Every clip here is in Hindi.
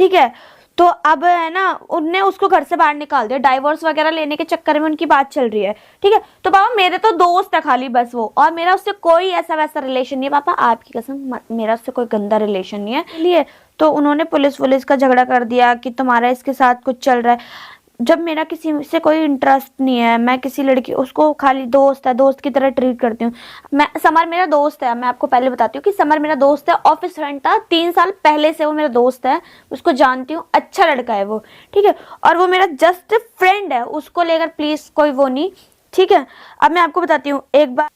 ठीक है। तो अब है ना, उनने उसको घर से बाहर निकाल दिया, डाइवोर्स वगैरह लेने के चक्कर में उनकी बात चल रही है। ठीक है। तो पापा मेरे तो दोस्त है खाली बस वो, और मेरा उससे कोई ऐसा वैसा रिलेशन नहीं है पापा, आपकी कसम मेरा उससे कोई गंदा रिलेशन नहीं है। इसलिए तो उन्होंने पुलिस का झगड़ा कर दिया कि तुम्हारा इसके साथ कुछ चल रहा है। जब मेरा किसी से कोई इंटरेस्ट नहीं है, मैं किसी लड़की उसको खाली दोस्त है, दोस्त की तरह ट्रीट करती हूँ। मैं समर मेरा दोस्त है, मैं आपको पहले बताती हूँ कि समर मेरा दोस्त है, ऑफिस फ्रेंड था 3 साल पहले से वो मेरा दोस्त है, उसको जानती हूँ, अच्छा लड़का है वो। ठीक है। और वो मेरा जस्ट फ्रेंड है, उसको लेकर प्लीज कोई वो नहीं। ठीक है। अब मैं आपको बताती हूँ एक बार।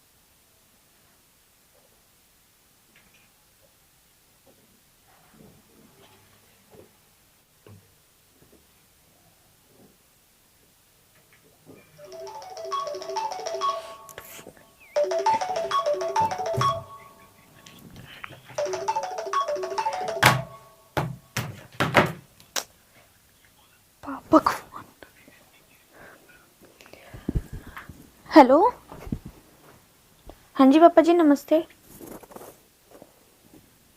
पापा को हेलो। हाँ जी पापा जी नमस्ते।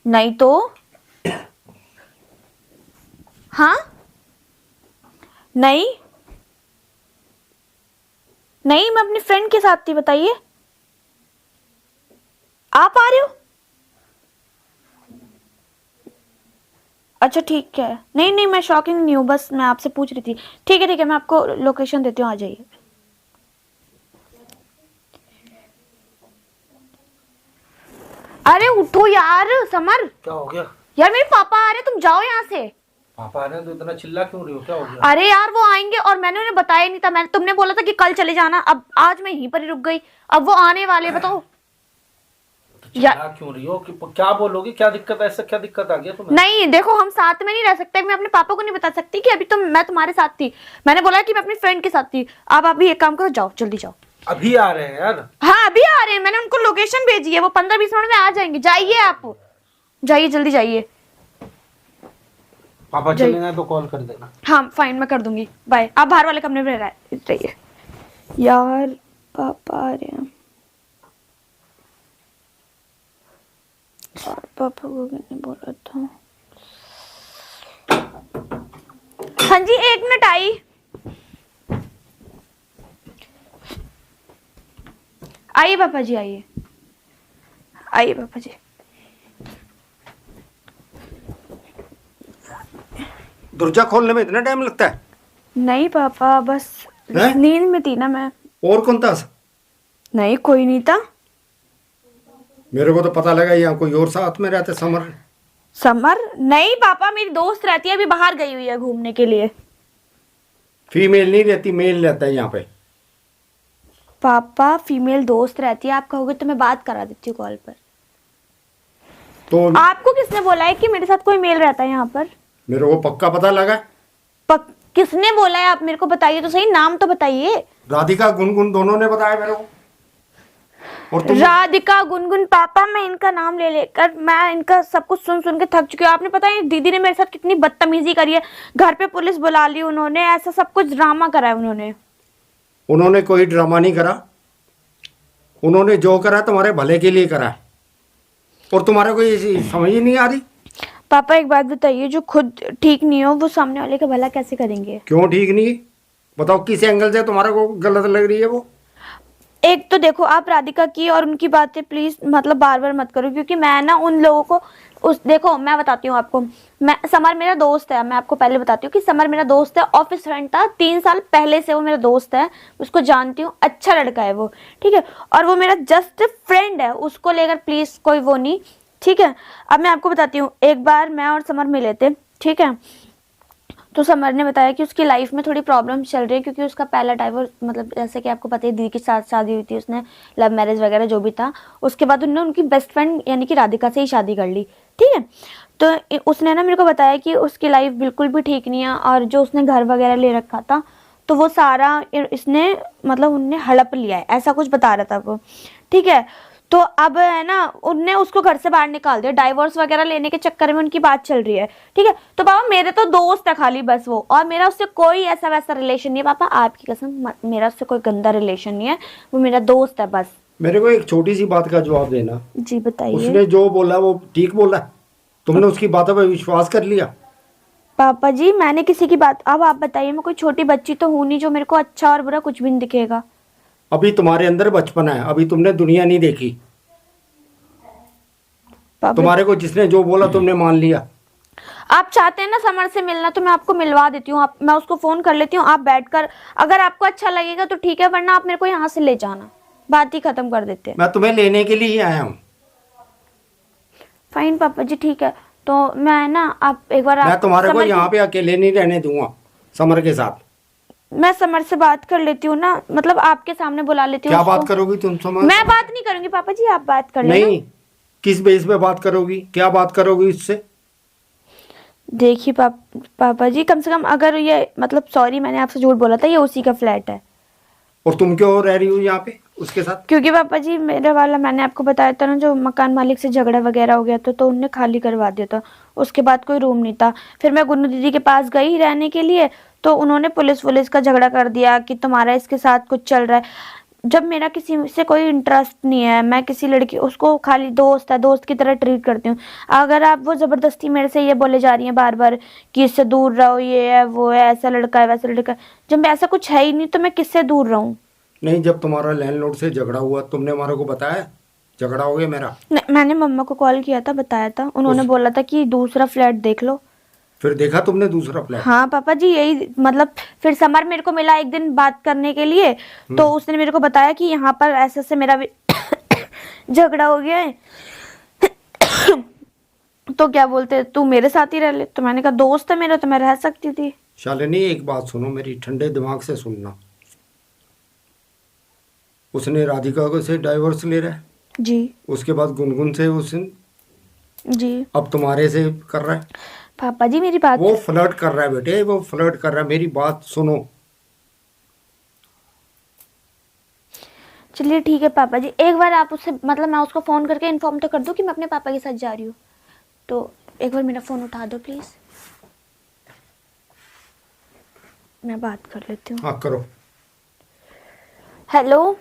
नहीं तो हाँ नहीं नहीं, मैं अपनी फ्रेंड के साथ थी, बताइए आप आ रहे हो। अच्छा ठीक है, नहीं नहीं मैं शॉकिंग नहीं हूँ, बस मैं आपसे पूछ रही थी। ठीक है मैं आपको लोकेशन देती हूँ, आ जाइए। अरे उठो यार समर। क्या हो गया? यार मेरे पापा आ रहे, तुम जाओ यहाँ से। पापा आ रहे हैं तो इतना चिल्ला क्यों रही हो? क्या हो गया? अरे यार वो आएंगे, और मैंने उन्हें बताया नहीं था, मैंने तुमने बोला था कि कल चले जाना, अब आज मैं यहीं पर ही रुक गई, अब वो आने वाले, बताओ। तो चिल्ला क्यों रही हो? कि क्या बोलोगी? क्या दिक्कत है? ऐसा क्या दिक्कत आ गया तुम्हें? नहीं देखो, हम साथ में नहीं रह सकते, मैं अपने पापा को नहीं बता सकती कि अभी तो मैं तुम्हारे साथ थी, मैंने बोला कि मैं अपनी फ्रेंड के साथ थी। अब अभी एक काम करो, जाओ जल्दी जाओ। अभी आ रहे हैं यार? हाँ अभी आ रहे हैं, मैंने उनको लोकेशन भेजी है, वो 15-20 मिनट में आ जाएंगे, जाइए आप, जाइए जल्दी जाइए। पापा चले जाए तो कॉल कर देना। हाँ फाइन, मैं कर दूंगी, बाय। आप बाहर वाले कमरे में रहिए। यार पापा आ रहे हैं, और पापा को मैंने बोला था। हाँ जी 1 मिनट आई। आइए पापा जी, आइए आइए पापा जी। दरवाजा खोलने में इतना टाइम लगता है? नहीं पापा, बस हैं? नींद में थी ना मैं। और कौन था? नहीं कोई नहीं था। मेरे को तो पता लगा यहाँ कोई और साथ में रहते। समर? समर नहीं पापा, मेरी दोस्त रहती है, अभी बाहर गई हुई है घूमने के लिए। फीमेल नहीं रहती, मेल रहता है यहाँ पे। पापा फीमेल दोस्त रहती है, आप कहोगे तो मैं बात करा देती हूँ कॉल पर। तो आपको किसने बोला है कि मेरे साथ कोई मेल रहता है यहाँ पर? मेरे को पक्का पता लगा। किसने बोला है, आप मेरे को बताइए तो सही, नाम तो बताइए। राधिका गुनगुन दोनों ने बताया मेरे को। और तुम? राधिका गुनगुन पापा, मैं इनका नाम ले लेकर मैं इनका सब कुछ सुन सुन के थक चुकी हूँ। आपने पता है दीदी ने मेरे साथ कितनी बदतमीजी करी है, घर पे पुलिस बुला ली उन्होंने, ऐसा सब कुछ ड्रामा करा है उन्होंने। उन्होंने कोई ड्रामा नहीं करा, उन्होंने जो करा तुम्हारे भले के लिए करा, और तुम्हारे को ये समझ ही नहीं आ रही। पापा एक बात बताइए, जो खुद ठीक नहीं हो वो सामने वाले का भला कैसे करेंगे? क्यों ठीक नहीं? बताओ किस एंगल से तुम्हारे को गलत लग रही है वो? एक तो देखो, आप राधिका की और उनकी बातें प्लीज मतलब बार बार मत करो, क्योंकि मैं ना उन लोगों को देखो मैं बताती हूँ आपको, मैं समर मेरा दोस्त है, मैं आपको पहले बताती हूँ कि समर मेरा दोस्त है, ऑफिस फ्रेंड था 3 साल पहले से वो मेरा दोस्त है, उसको जानती हूँ, अच्छा लड़का है वो। ठीक है। और वो मेरा जस्ट फ्रेंड है, उसको लेकर प्लीज कोई वो नहीं। ठीक है। अब मैं आपको बताती हूँ, एक बार मैं और समर मिले थे। ठीक है। तो समर ने बताया कि उसकी लाइफ में थोड़ी प्रॉब्लम चल रही है, क्योंकि उसका पहला डाइवोर्स, मतलब जैसे कि आपको पता है दीदी के साथ शादी हुई थी, उसने लव मैरिज वगैरह जो भी था, उसके बाद उन्होंने उनकी बेस्ट फ्रेंड यानी कि राधिका से ही शादी कर ली। ठीक है। तो उसने ना मेरे को बताया कि उसकी लाइफ बिल्कुल भी ठीक नहीं है, और जो उसने घर वगैरह ले रखा था तो वो सारा इसने मतलब उनने हड़प लिया है, ऐसा कुछ बता रहा था वो। ठीक है। तो अब है ना, उनने उसको घर से बाहर निकाल दिया, डाइवोर्स वगैरह लेने के चक्कर में उनकी बात चल रही है। ठीक है। तो पापा मेरे तो दोस्त है खाली बस वो, और मेरा उससे कोई ऐसा वैसा रिलेशन नहीं है पापा, आपकी कसम मेरा उससे कोई गंदा रिलेशन नहीं है, वो मेरा दोस्त है बस। मेरे को एक छोटी सी बात का जवाब देना। जी बताइए। उसने जो बोला वो ठीक बोला? तुमने उसकी बातों पर विश्वास कर लिया? पापा जी मैंने किसी की बात, अब आप बताइए, मैं कोई छोटी बच्ची तो हूं नहीं जो मेरे को अच्छा और बुरा कुछ भी नहीं दिखेगा। अभी तुम्हारे अंदर बचपना है, अभी तुमने दुनिया नहीं देखी। पापा तुम्हारे को जिसने जो बोला तुमने मान लिया। आप चाहते हैं ना समर से मिलना तो मैं आपको मिलवा देती हूँ, आप मैं उसको फोन कर लेती हूँ, आप बैठकर अगर आपको अच्छा लगेगा तो ठीक है, वरना आप मेरे को यहाँ से ले जाना, बात ही खत्म कर देते हैं। मैं तुम्हें लेने के लिए ही आया हूँ। फाइन पापा जी ठीक है, तो मैं ना आप एक बार मैं आप तुम्हारे को समर यहाँ पे अकेले नहीं रहने दूंगा समर के साथ। मैं समर से बात कर लेती हूँ ना, मतलब आपके सामने बुला लेती हूँ क्या उसको। बात करोगी तुम समर? मैं बात नहीं करूंगी पापा जी, आप बात कर लेना। नहीं, किस बेस पे बात करोगी, क्या बात करोगी इससे? देखिए पापा जी कम से कम अगर ये मतलब सॉरी मैंने आपसे झूठ बोला था, ये उसी का फ्लैट है। और तुम क्यों रह रही हो यहाँ पे उसके साथ? क्योंकि पापा जी मेरे वाला मैंने आपको बताया था ना, जो मकान मालिक से झगड़ा वगैरह हो गया था तो उनने खाली करवा दिया था, उसके बाद कोई रूम नहीं था। फिर मैं गुन्नू दीदी के पास गई रहने के लिए, तो उन्होंने पुलिस का झगड़ा कर दिया कि तुम्हारा इसके साथ कुछ चल रहा है। जब मेरा किसी से कोई इंटरेस्ट नहीं है, मैं किसी लड़की उसको खाली दोस्त है, दोस्त की तरह ट्रीट करती हूँ। अगर आप वो जबरदस्ती मेरे से ये बोले जा रही हैं बार बार कि इससे दूर रहो, ये है वो है, ऐसा लड़का है वैसा लड़का है, जब ऐसा कुछ है ही नहीं तो मैं किससे दूर रहूं? नहीं, जब तुम्हारा लैंडलॉर्ड से झगड़ा हुआ तुमने हमारे को बताया झगड़ा हो गया मेरा? नहीं, मैंने मम्मा को कॉल किया था, बताया था, उन्होंने बोला था कि दूसरा फ्लैट देख लो। फिर देखा तुमने दूसरा फ्लैट? हाँ पापा जी यही मतलब, फिर समर मेरे को मिला एक दिन बात करने के लिए, तो उसने मेरे को बताया कि यहाँ पर ऐसे ऐसे मेरा भी झगड़ा हो गया है तो क्या बोलते तू मेरे साथ ही रह ले, तो मैंने कहा दोस्त है मेरा तो मैं रह सकती थी। शालिनी एक बात सुनो मेरी, ठंडे दिमाग से सुनना। उसने राधिका को से डाइवोर्स ले रहा है, जी उसके बाद गुनगुन से उसने, जी अब तुम्हारे से कर रहा है। पापा जी मेरी बात, वो फ्लर्ट कर रहा है बेटे, वो फ्लर्ट कर रहा है। मेरी बात सुनो। चलिए ठीक है पापा जी, एक बार आप उससे मतलब मैं उसको फोन करके इन्फॉर्म तो कर दूं कि मैं अपने पापा के साथ जा रही हूँ, तो एक बार मेरा फोन उठा दो प्लीज, मैं बात कर लेती हूँ। हाँ करो। हेलो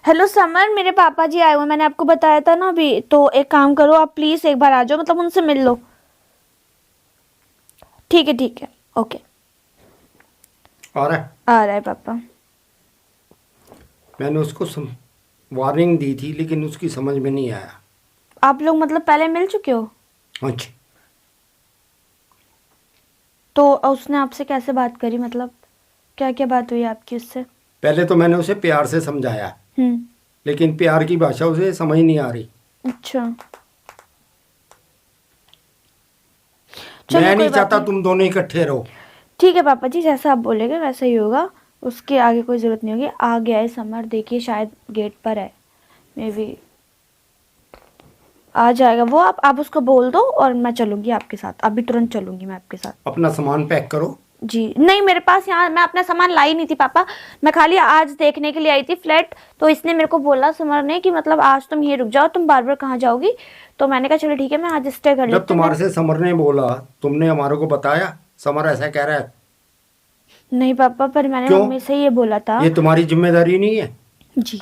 हेलो समर, मेरे पापा जी आए हुए, मैंने आपको बताया था ना अभी, तो एक काम करो आप प्लीज एक बार आ जाओ, मतलब उनसे मिल लो। ठीक है ओके। आ रहा है? आ रहा है पापा। मैंने उसको वार्निंग दी थी लेकिन उसकी समझ में नहीं आया। आप लोग मतलब पहले मिल चुके हो? अच्छा, तो उसने आपसे कैसे बात करी, मतलब क्या क्या बात हुई आपकी उससे? पहले तो मैंने उसे प्यार से समझाया, हम्म। लेकिन प्यार की भाषा उसे समझ नहीं आ रही। अच्छा मैं चलो कोई नहीं बात चाहता नहीं। तुम दोनों इकट्ठे रहो। ठीक है पापा जी, जैसा आप बोलेंगे वैसा ही होगा, उसके आगे कोई जरूरत नहीं होगी। आ गया है समर, देखिए शायद गेट पर है, मे बी आ जाएगा वो। आप उसको बोल दो और मैं चलूंगी आपके साथ, अभी तुरंत चलूंगी मैं आपके साथ। अपना सामान पैक करो। जी नहीं, मेरे पास यहाँ मैं अपना सामान लाई नहीं थी पापा, मैं खाली आज देखने के लिए आई थी फ्लैट, तो इसने मेरे को बोला समर ने कि मतलब आज तुम ये रुक जाओ, तुम बार बार कहाँ जाओगी, तो मैंने कहा चलो ठीक है मैं आज स्टे कर लेती जब हूँ। तुम्हारे से समर ने बोला तुमने हमारे को बताया समर ऐसा कह रहा है? नहीं पापा, पर मैंने क्यों? मम्मी से ये बोला था। ये तुम्हारी जिम्मेदारी नहीं है? जी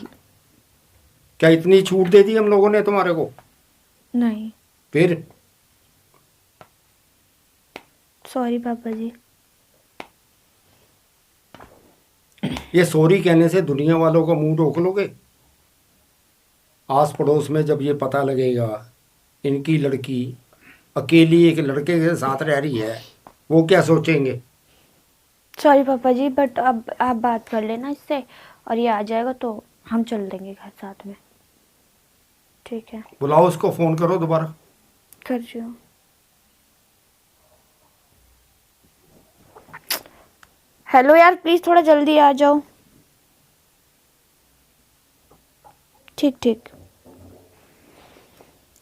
क्या इतनी छूट दे दी हम लोगों ने तुम्हारे को? नहीं, फिर सॉरी पापा जी। ये सॉरी कहने से दुनिया वालों का मुंह रोक लोगे? आस पड़ोस में जब ये पता लगेगा इनकी लड़की अकेली एक लड़के के साथ रह रही है, वो क्या सोचेंगे? सॉरी पापा जी, बट अब आप बात कर लेना इससे, और ये आ जाएगा तो हम चल देंगे घर साथ में। ठीक है, बुलाओ उसको, फोन करो दोबारा। कर रही हूँ। हेलो यार, प्लीज थोड़ा जल्दी आ जाओ। ठीक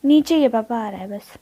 नीचे ही है पापा, आ रहा है बस।